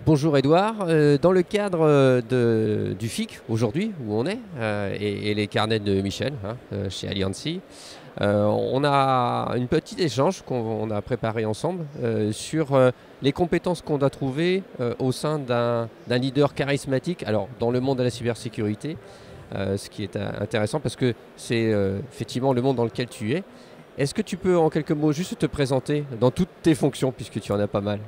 Bonjour Edouard. Dans le cadre du FIC aujourd'hui où on est et les carnets de Michel chez Alliancy, on a une petite échange qu'on a préparé ensemble sur les compétences qu'on doit trouver au sein d'un leader charismatique. Alors dans le monde de la cybersécurité, ce qui est intéressant parce que c'est effectivement le monde dans lequel tu es. Est-ce que tu peux en quelques mots juste te présenter dans toutes tes fonctions puisque tu en as pas mal?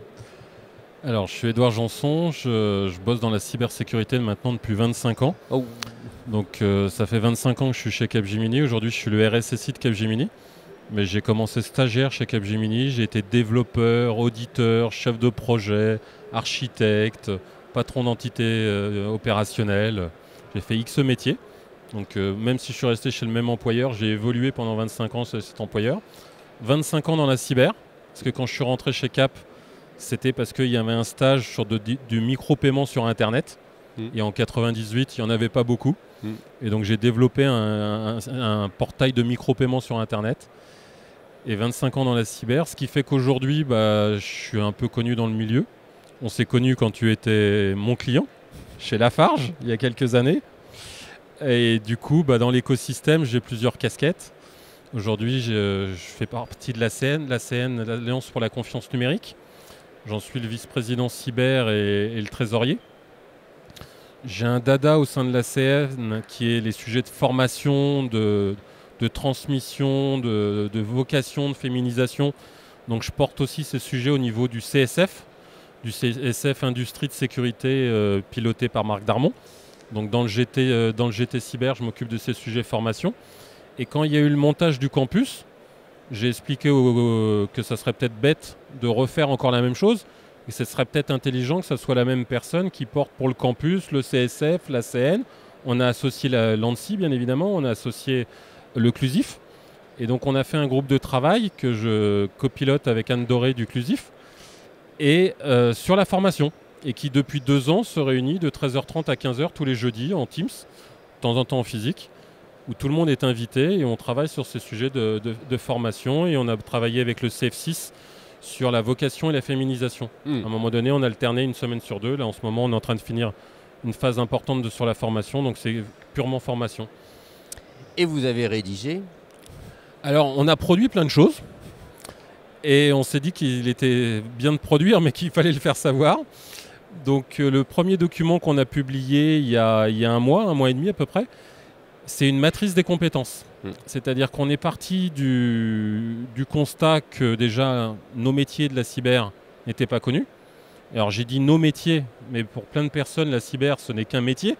Alors, je suis Édouard Janson, je bosse dans la cybersécurité maintenant depuis 25 ans. Oh. Donc, ça fait 25 ans que je suis chez Capgemini. Aujourd'hui, je suis le RSSI de Capgemini. Mais j'ai commencé stagiaire chez Capgemini. J'ai été développeur, auditeur, chef de projet, architecte, patron d'entité opérationnelle. J'ai fait X métiers. Donc, même si je suis resté chez le même employeur, j'ai évolué pendant 25 ans chez cet employeur. 25 ans dans la cyber. Parce que quand je suis rentré chez Cap, c'était parce qu'il y avait un stage sur du micro-paiement sur Internet. Et en 98, il n'y en avait pas beaucoup. Et donc j'ai développé un portail de micro-paiement sur Internet. Et 25 ans dans la cyber, ce qui fait qu'aujourd'hui, je suis un peu connu dans le milieu. On s'est connu quand tu étais mon client chez Lafarge, il y a quelques années. Et du coup, dans l'écosystème, j'ai plusieurs casquettes. Aujourd'hui, je fais partie de l'ACN, l'Alliance pour la confiance numérique. J'en suis le vice-président cyber et le trésorier. J'ai un dada au sein de l'ACN qui est les sujets de formation, de transmission, de vocation, de féminisation. Donc je porte aussi ces sujets au niveau du CSF Industrie de sécurité piloté par Marc Darmon. Donc dans le GT cyber, je m'occupe de ces sujets formation. Et quand il y a eu le montage du campus, j'ai expliqué que ça serait peut-être bête de refaire encore la même chose. Et ce serait peut-être intelligent que ce soit la même personne qui porte pour le campus, le CSF, l'ACN. On a associé l'ANSSI, bien évidemment. On a associé le CLUSIF. Et donc, on a fait un groupe de travail que je copilote avec Anne Doré du CLUSIF. Et sur la formation. Et qui, depuis 2 ans, se réunit de 13h30 à 15h tous les jeudis en Teams, de temps en temps en physique, où tout le monde est invité et on travaille sur ces sujets de formation. Et on a travaillé avec le CF6 sur la vocation et la féminisation. À un moment donné, on alternait une semaine sur 2. Là, en ce moment, on est en train de finir une phase importante sur la formation. Donc, c'est purement formation. Et vous avez rédigé? Alors, on a produit plein de choses. Et on s'est dit qu'il était bien de produire, mais qu'il fallait le faire savoir. Donc, le premier document qu'on a publié il y a un mois et demi à peu près, c'est une matrice des compétences. C'est-à-dire qu'on est parti du constat que déjà nos métiers de la cyber n'étaient pas connus. Alors j'ai dit nos métiers, mais pour plein de personnes, la cyber, ce n'est qu'un métier.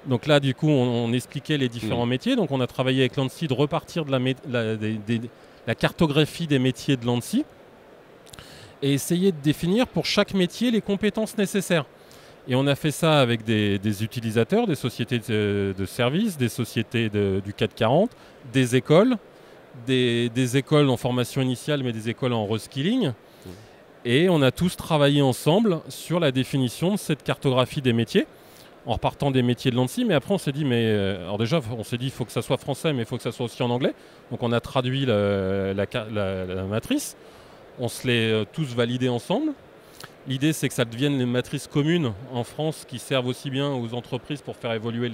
Donc là, du coup, on expliquait les différents métiers. Donc on a travaillé avec l'ANSSI de repartir de la cartographie des métiers de l'ANSSI et essayer de définir pour chaque métier les compétences nécessaires. Et on a fait ça avec des utilisateurs, des sociétés de services, des sociétés du CAC 40, des écoles, des écoles en formation initiale, mais des écoles en reskilling. Et on a tous travaillé ensemble sur la définition de cette cartographie des métiers, en repartant des métiers de l'ANSSI. Mais après, on s'est dit, alors déjà, on s'est dit, il faut que ça soit français, mais il faut que ça soit aussi en anglais. Donc on a traduit la matrice. On se l'est tous validé ensemble. L'idée, c'est que ça devienne une matrice commune en France qui serve aussi bien aux entreprises pour faire évoluer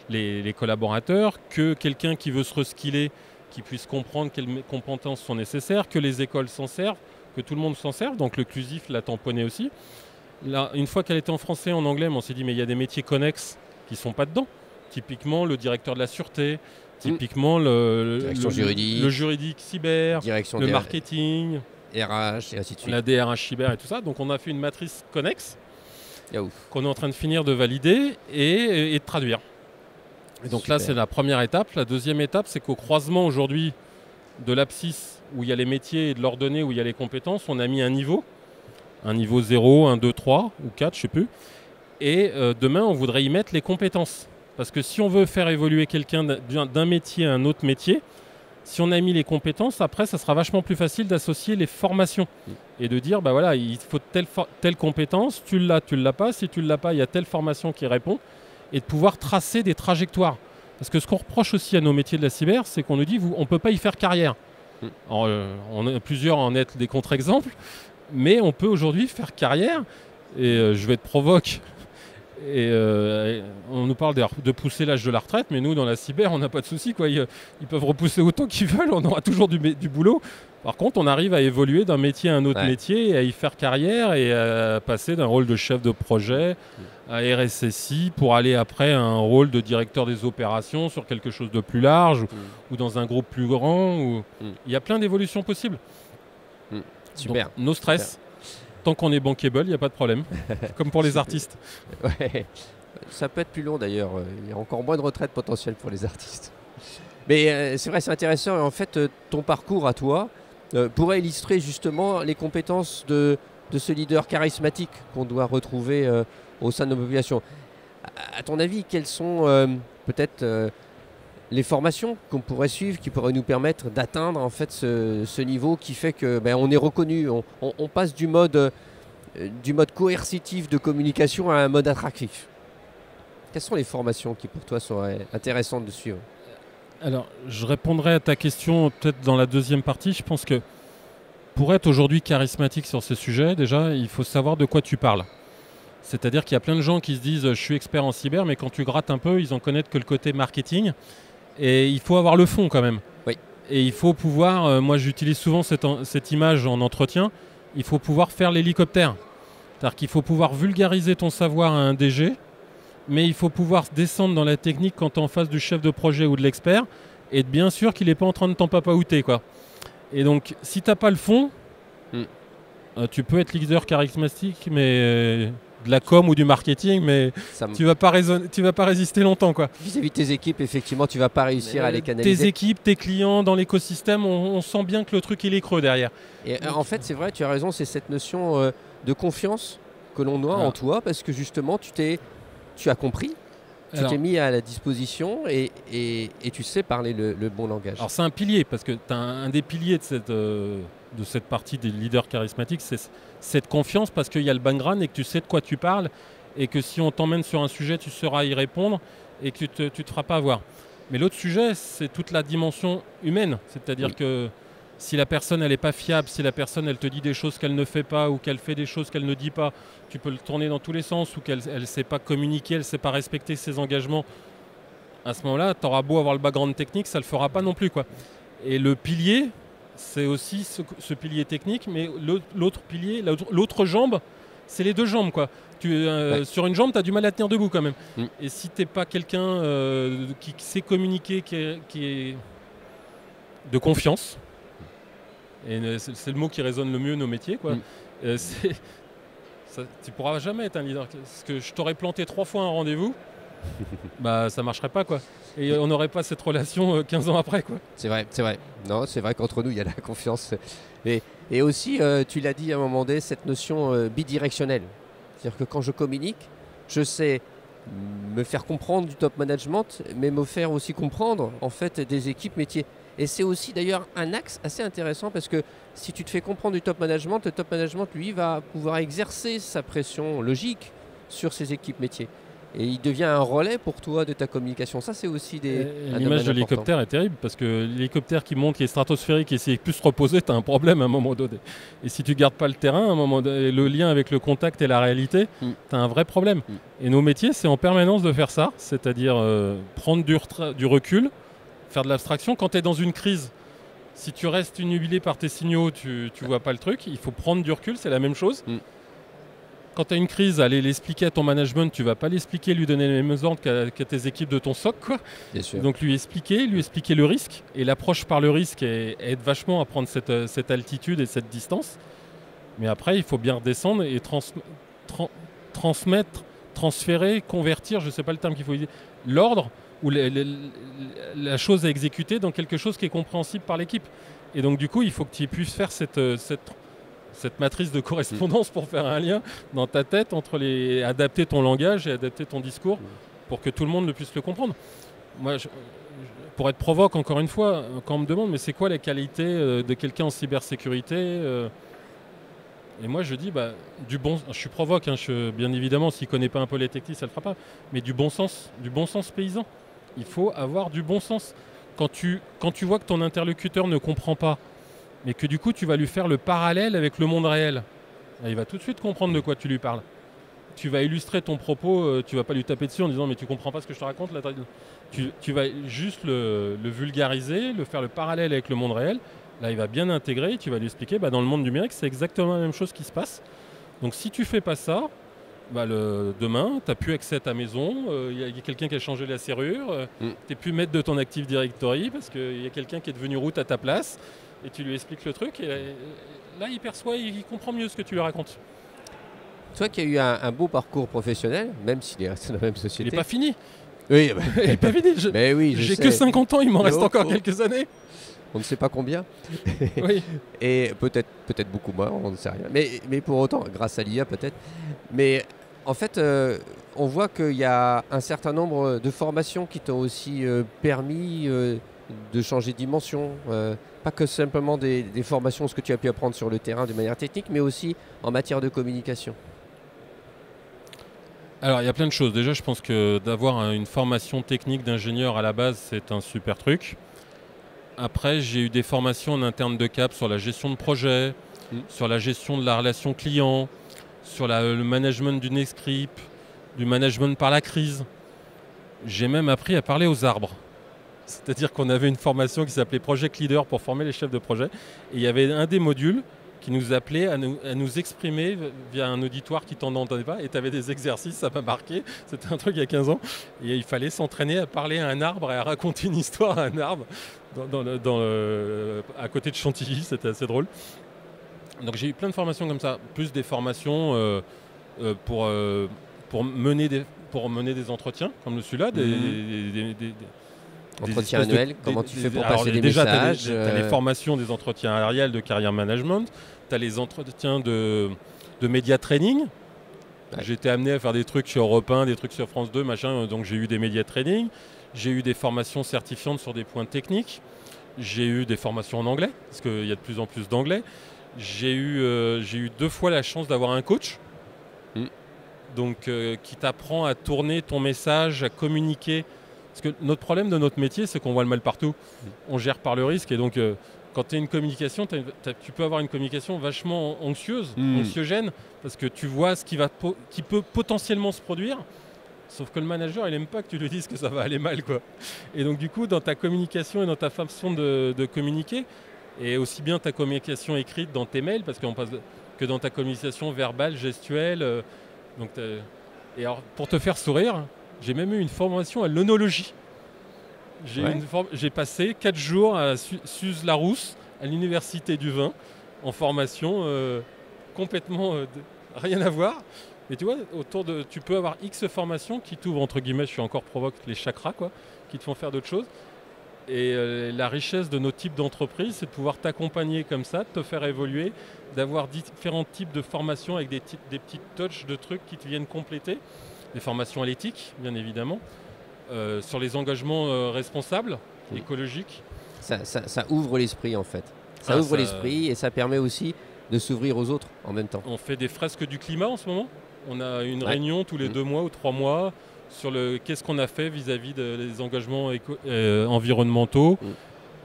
les collaborateurs, que quelqu'un qui veut se reskiller, qui puisse comprendre quelles compétences sont nécessaires, que les écoles s'en servent, que tout le monde s'en serve. Donc le CLUSIF l'a tamponné aussi. Là, une fois qu'elle était en français et en anglais, on s'est dit mais il y a des métiers connexes qui ne sont pas dedans. Typiquement le directeur de la sûreté, typiquement le juridique cyber, Direction le marketing, RH et ainsi de suite. la DRH cyber et tout ça. Donc on a fait une matrice connexe qu'on est en train de finir de valider et de traduire. Et donc là, c'est la première étape. La deuxième étape, c'est qu'au croisement aujourd'hui de l'abscisse, où il y a les métiers, et de l'ordonnée, où il y a les compétences, on a mis un niveau 0, 1, 2, 3 ou 4, je ne sais plus. Et demain, on voudrait y mettre les compétences. Parce que si on veut faire évoluer quelqu'un d'un métier à un autre métier, si on a mis les compétences, après, ça sera vachement plus facile d'associer les formations et de dire, voilà, il faut telle compétence, tu l'as pas. Si tu ne l'as pas, il y a telle formation qui répond. Et de pouvoir tracer des trajectoires. Parce que ce qu'on reproche aussi à nos métiers de la cyber, c'est qu'on nous dit, on ne peut pas y faire carrière. Alors, on a plusieurs en être des contre-exemples, mais on peut aujourd'hui faire carrière Et je vais être provoque. Et on nous parle de pousser l'âge de la retraite, mais nous, dans la cyber, on n'a pas de souci, quoi. Ils peuvent repousser autant qu'ils veulent, on aura toujours du boulot. Par contre, on arrive à évoluer d'un métier à un autre métier, et à y faire carrière, et à passer d'un rôle de chef de projet à RSSI pour aller après à un rôle de directeur des opérations sur quelque chose de plus large, ou dans un groupe plus grand. Il y a plein d'évolutions possibles. Super. Donc, no stress. Super. Tant qu'on est bankable, il n'y a pas de problème. Comme pour les artistes. Ouais. Ça peut être plus long d'ailleurs. Il y a encore moins de retraite potentielle pour les artistes. Mais c'est vrai, c'est intéressant. En fait, ton parcours à toi pourrait illustrer justement les compétences de ce leader charismatique qu'on doit retrouver au sein de nos populations. À ton avis, quelles sont peut-être les formations qu'on pourrait suivre, qui pourraient nous permettre d'atteindre en fait ce niveau qui fait que on est reconnu, on passe du mode coercitif de communication à un mode attractif. Quelles sont les formations qui pour toi seraient intéressantes de suivre? Alors, je répondrai à ta question peut-être dans la deuxième partie. Je pense que pour être aujourd'hui charismatique sur ce sujet, déjà, il faut savoir de quoi tu parles. C'est-à-dire qu'il y a plein de gens qui se disent « je suis expert en cyber », mais quand tu grattes un peu, ils en connaissent que le côté marketing. Et il faut avoir le fond quand même. Oui. Et il faut pouvoir, moi j'utilise souvent cette image en entretien, il faut pouvoir faire l'hélicoptère. C'est-à-dire qu'il faut pouvoir vulgariser ton savoir à un DG, mais il faut pouvoir descendre dans la technique quand tu es en face du chef de projet ou de l'expert, et être bien sûr qu'il n'est pas en train de t'empapaouter, quoi. Et donc, si tu n'as pas le fond, tu peux être leader charismatique, mais de la com ou du marketing, mais tu vas pas résister longtemps, quoi. Vis-à-vis de tes équipes, effectivement, tu vas pas réussir à les canaliser. Tes équipes, tes clients, dans l'écosystème, on sent bien que le truc il est creux derrière. Et en fait, c'est vrai, tu as raison, c'est cette notion de confiance que l'on a en toi, parce que justement, tu as compris. Tu t'es mis à la disposition et tu sais parler le bon langage. Alors c'est un pilier, parce que tu as un des piliers de cette partie des leaders charismatiques, c'est cette confiance, parce qu'il y a le background et que tu sais de quoi tu parles, et que si on t'emmène sur un sujet, tu sauras y répondre et que tu te feras pas avoir. Mais l'autre sujet, c'est toute la dimension humaine. C'est-à-dire que si la personne elle n'est pas fiable, si la personne elle te dit des choses qu'elle ne fait pas ou qu'elle fait des choses qu'elle ne dit pas, tu peux le tourner dans tous les sens, ou qu'elle ne sait pas communiquer, elle ne sait pas respecter ses engagements, à ce moment-là, tu auras beau avoir le background technique, ça ne le fera pas non plus, quoi. Et le pilier, c'est aussi ce pilier technique, mais l'autre pilier, l'autre jambe, c'est les deux jambes, quoi. Sur une jambe, tu as du mal à tenir debout quand même. Et si tu n'es pas quelqu'un qui sait communiquer, qui est de confiance, et c'est le mot qui résonne le mieux nos métiers, quoi. Tu ne pourras jamais être un leader. Parce que je t'aurais planté 3 fois un rendez-vous, bah ça marcherait pas, quoi. Et on n'aurait pas cette relation 15 ans après, quoi. C'est vrai, c'est vrai. Non, c'est vrai qu'entre nous, il y a la confiance. Et aussi, tu l'as dit à un moment donné, cette notion bidirectionnelle. C'est-à-dire que quand je communique, je sais me faire comprendre du top management, mais me faire aussi comprendre en fait des équipes métiers. Et c'est aussi d'ailleurs un axe assez intéressant, parce que si tu te fais comprendre du top management, le top management, lui, va pouvoir exercer sa pression logique sur ses équipes métiers. Et il devient un relais pour toi de ta communication. Ça, c'est aussi l'image de l'hélicoptère est terrible, parce que l'hélicoptère qui monte, qui est stratosphérique, et s'il peut se reposer, tu as un problème à un moment donné. Et si tu gardes pas le terrain, à un moment donné, le lien avec le contact et la réalité, tu as un vrai problème. Et nos métiers, c'est en permanence de faire ça, c'est-à-dire prendre du recul, faire de l'abstraction. Quand tu es dans une crise, si tu restes nubilé par tes signaux, tu vois pas le truc. Il faut prendre du recul, c'est la même chose. Quand tu as une crise, aller l'expliquer à ton management, tu vas pas l'expliquer, lui donner les mêmes ordres qu'à tes équipes de ton SOC, quoi. Bien sûr. Donc lui expliquer le risque. Et l'approche par le risque aide vachement à prendre cette altitude et cette distance. Mais après, il faut bien redescendre et transmettre, transférer, convertir, je ne sais pas le terme qu'il faut dire, l'ordre ou la chose à exécuter dans quelque chose qui est compréhensible par l'équipe. Et donc du coup, il faut que tu puisses faire cette matrice de correspondance pour faire un lien dans ta tête entre adapter ton langage et adapter ton discours pour que tout le monde ne puisse le comprendre. Moi, pour être provoque, encore une fois, quand on me demande mais c'est quoi les qualités de quelqu'un en cybersécurité, et moi je dis je suis provoque, hein, bien évidemment, s'il ne connaît pas un peu les techniques, ça ne le fera pas, mais du bon sens paysan. Il faut avoir du bon sens. Quand tu vois que ton interlocuteur ne comprend pas, mais que du coup tu vas lui faire le parallèle avec le monde réel, il va tout de suite comprendre de quoi tu lui parles. tu vas illustrer ton propos, tu vas pas lui taper dessus en disant mais tu comprends pas ce que je te raconte là. Tu vas juste le vulgariser, faire le parallèle avec le monde réel. Là, il va bien intégrer, tu vas lui expliquer, dans le monde numérique, c'est exactement la même chose qui se passe. Donc si tu fais pas ça, demain, tu n'as plus accès à ta maison, y a quelqu'un qui a changé la serrure, tu n'es plus maître de ton Active Directory parce qu'il y a quelqu'un qui est devenu root à ta place et tu lui expliques le truc et là, il perçoit, il comprend mieux ce que tu lui racontes. Toi qui as eu un beau parcours professionnel, même s'il est resté dans la même société. Il n'est pas fini. Oui, il n'est pas fini. Mais oui, j'ai que 50 ans, il m'en reste encore quelques années. On ne sait pas combien. Oui. Et peut-être beaucoup moins, on ne sait rien. Mais pour autant, grâce à l'IA peut-être. Mais en fait, on voit qu'il y a un certain nombre de formations qui t'ont aussi permis de changer de dimension. Pas que simplement des formations, ce que tu as pu apprendre sur le terrain de manière technique, mais aussi en matière de communication. Alors, il y a plein de choses. Déjà, je pense que d'avoir une formation technique d'ingénieur à la base, c'est un super truc. Après, j'ai eu des formations en interne de Cap sur la gestion de projet, sur la gestion de la relation client, sur le management d'une équipe, du management par la crise. J'ai même appris à parler aux arbres. C'est-à-dire qu'on avait une formation qui s'appelait Project Leader pour former les chefs de projet. Et il y avait un des modules qui nous appelait à nous exprimer via un auditoire qui t'en entendait pas. Et tu avais des exercices, ça m'a marqué. C'était un truc il y a 15 ans. Et il fallait s'entraîner à parler à un arbre et à raconter une histoire à un arbre à côté de Chantilly. C'était assez drôle. Donc j'ai eu plein de formations comme ça. Plus des formations pour mener des entretiens comme celui-là. Entretiens annuels, comment tu fais pour passer des messages. Tu as les formations des entretiens aériels de carrière management, tu as les entretiens de média training. Ouais. J'ai été amené à faire des trucs sur Europe 1, des trucs sur France 2, machin, donc j'ai eu des média training. J'ai eu des formations certifiantes sur des points techniques. J'ai eu des formations en anglais, parce qu'il y a de plus en plus d'anglais. J'ai eu 2 fois la chance d'avoir un coach, donc qui t'apprend à tourner ton message, à communiquer. Parce que notre problème de notre métier, c'est qu'on voit le mal partout. On gère par le risque et donc quand tu as une communication, tu peux avoir une communication vachement anxiogène, parce que tu vois ce qui peut potentiellement se produire, sauf que le manager, il n'aime pas que tu lui dises que ça va aller mal, quoi. Et donc du coup, dans ta communication et dans ta façon de communiquer, et aussi bien ta communication écrite dans tes mails, parce qu'on passe que dans ta communication verbale, gestuelle. Et alors, pour te faire sourire, j'ai même eu une formation à l'œnologie. J'ai passé 4 jours à Suse-la-Rousse, à l'Université du Vin, en formation complètement rien à voir. Mais tu vois, tu peux avoir X formations qui t'ouvrent, entre guillemets, je suis encore provoque, les chakras, quoi, qui te font faire d'autres choses. Et la richesse de nos types d'entreprises, c'est de pouvoir t'accompagner comme ça, de te faire évoluer, d'avoir différents types de formations avec des petites touches de trucs qui te viennent compléter. Des formations à l'éthique, bien évidemment, sur les engagements responsables, écologiques. Ça ouvre l'esprit, en fait. Ça ouvre l'esprit et ça permet aussi de s'ouvrir aux autres en même temps. On fait des fresques du climat en ce moment. On a une réunion tous les 2 mois ou 3 mois sur qu'est-ce qu'on a fait vis-à-vis des engagements environnementaux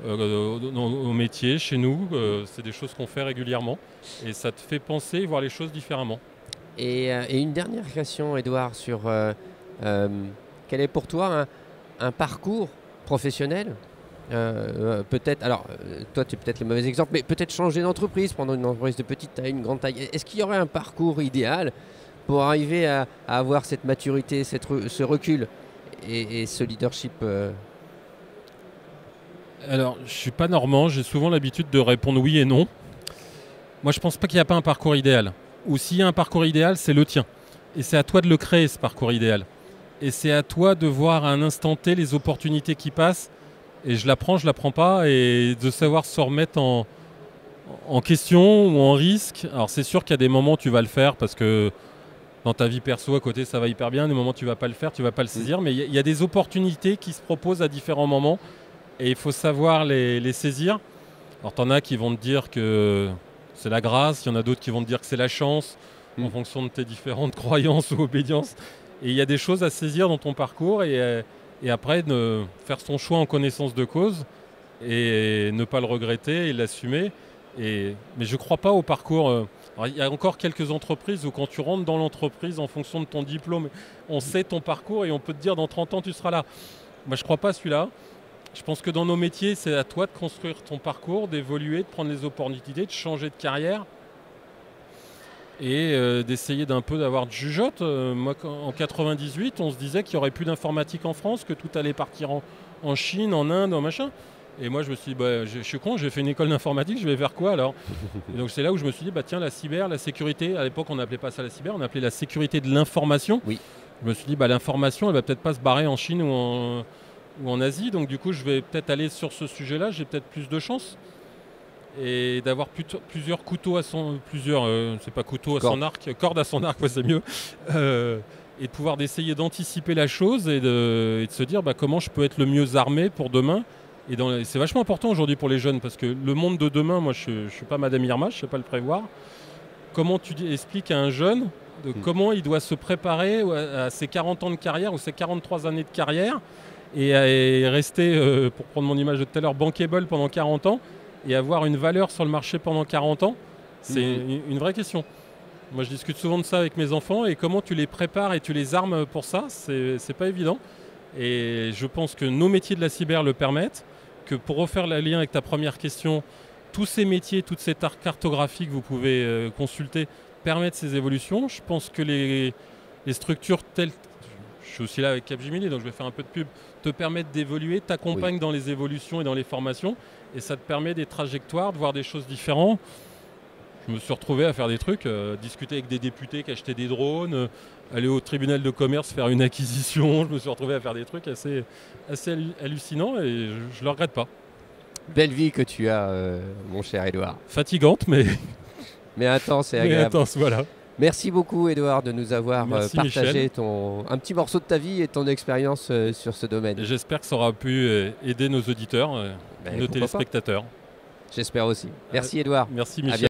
au métier, chez nous. C'est des choses qu'on fait régulièrement et ça te fait penser, voir les choses différemment. Et une dernière question, Edouard, sur quel est pour toi un parcours professionnel peut-être, alors toi tu es peut-être le mauvais exemple, mais peut-être changer d'entreprise, prendre une entreprise de petite taille, une grande taille. Est-ce qu'il y aurait un parcours idéal pour arriver à avoir cette maturité, ce recul et ce leadership Alors, je ne suis pas normand, j'ai souvent l'habitude de répondre oui et non. Moi, je ne pense pas qu'il n'y a pas un parcours idéal. Ou s'il y a un parcours idéal, c'est le tien. Et c'est à toi de le créer, ce parcours idéal. Et c'est à toi de voir à un instant T les opportunités qui passent. Et je la prends pas. Et de savoir se remettre en question ou en risque. Alors c'est sûr qu'il y a des moments où tu vas le faire parce que dans ta vie perso à côté ça va hyper bien. Des moments où tu vas pas le faire, tu vas pas le saisir. Mais il y a des opportunités qui se proposent à différents moments. Et il faut savoir les saisir. Alors t'en as qui vont te dire que c'est la grâce, il y en a d'autres qui vont te dire que c'est la chance, en fonction de tes différentes croyances ou obédiences. Et il y a des choses à saisir dans ton parcours et après faire son choix en connaissance de cause et ne pas le regretter et l'assumer Mais je ne crois pas au parcours. Alors, il y a encore quelques entreprises où quand tu rentres dans l'entreprise en fonction de ton diplôme, on sait ton parcours et on peut te dire dans 30 ans tu seras là. Moi je ne crois pas à celui-là. Je pense que dans nos métiers, c'est à toi de construire ton parcours, d'évoluer, de prendre les opportunités, de changer de carrière et d'essayer d'un peu d'avoir de jugeote. Moi en 98, on se disait qu'il n'y aurait plus d'informatique en France, que tout allait partir en Chine, en Inde, en machin. Et moi, je me suis dit, je suis con, j'ai fait une école d'informatique, je vais vers quoi alors? Et donc, c'est là où je me suis dit, tiens, la cyber, la sécurité, à l'époque, on n'appelait pas ça la cyber, on appelait la sécurité de l'information. Oui. Je me suis dit, l'information, elle va peut-être pas se barrer en Chine ou en Asie, donc du coup, je vais peut-être aller sur ce sujet-là, j'ai peut-être plus de chance. Et d'avoir plusieurs couteaux à son... c'est pas couteau à son arc, corde à son arc, ouais, c'est mieux. Et de pouvoir d'essayer d'anticiper la chose et de se dire comment je peux être le mieux armé pour demain. Et c'est vachement important aujourd'hui pour les jeunes parce que le monde de demain, moi je ne suis pas Madame Irma, je ne sais pas le prévoir. Comment tu expliques à un jeune comment il doit se préparer à ses 40 ans de carrière ou ses 43 années de carrière et rester, pour prendre mon image de tout à l'heure, bankable pendant 40 ans et avoir une valeur sur le marché pendant 40 ans? C'est une vraie question. Moi je discute souvent de ça avec mes enfants et comment tu les prépares et tu les armes pour ça, c'est pas évident. Et je pense que nos métiers de la cyber le permettent, que pour refaire le lien avec ta première question, tous ces métiers, toute cette cartographie que vous pouvez consulter permettent ces évolutions. Je pense que les structures telles, je suis aussi là avec Capgemini, donc je vais faire un peu de pub, te permettent d'évoluer, t'accompagnent dans les évolutions et dans les formations, et ça te permet des trajectoires, de voir des choses différentes. Je me suis retrouvé à faire des trucs, discuter avec des députés qui achetaient des drones, aller au tribunal de commerce faire une acquisition. Je me suis retrouvé à faire des trucs assez hallucinants et je ne le regrette pas. Belle vie que tu as, mon cher Edouard. Fatigante, mais intense et agréable. Mais intense, voilà. Merci beaucoup, Edouard, de nous avoir partagé un petit morceau de ta vie et ton expérience sur ce domaine. J'espère que ça aura pu aider nos auditeurs, nos téléspectateurs. J'espère aussi. Merci, Edouard. Merci, Michel.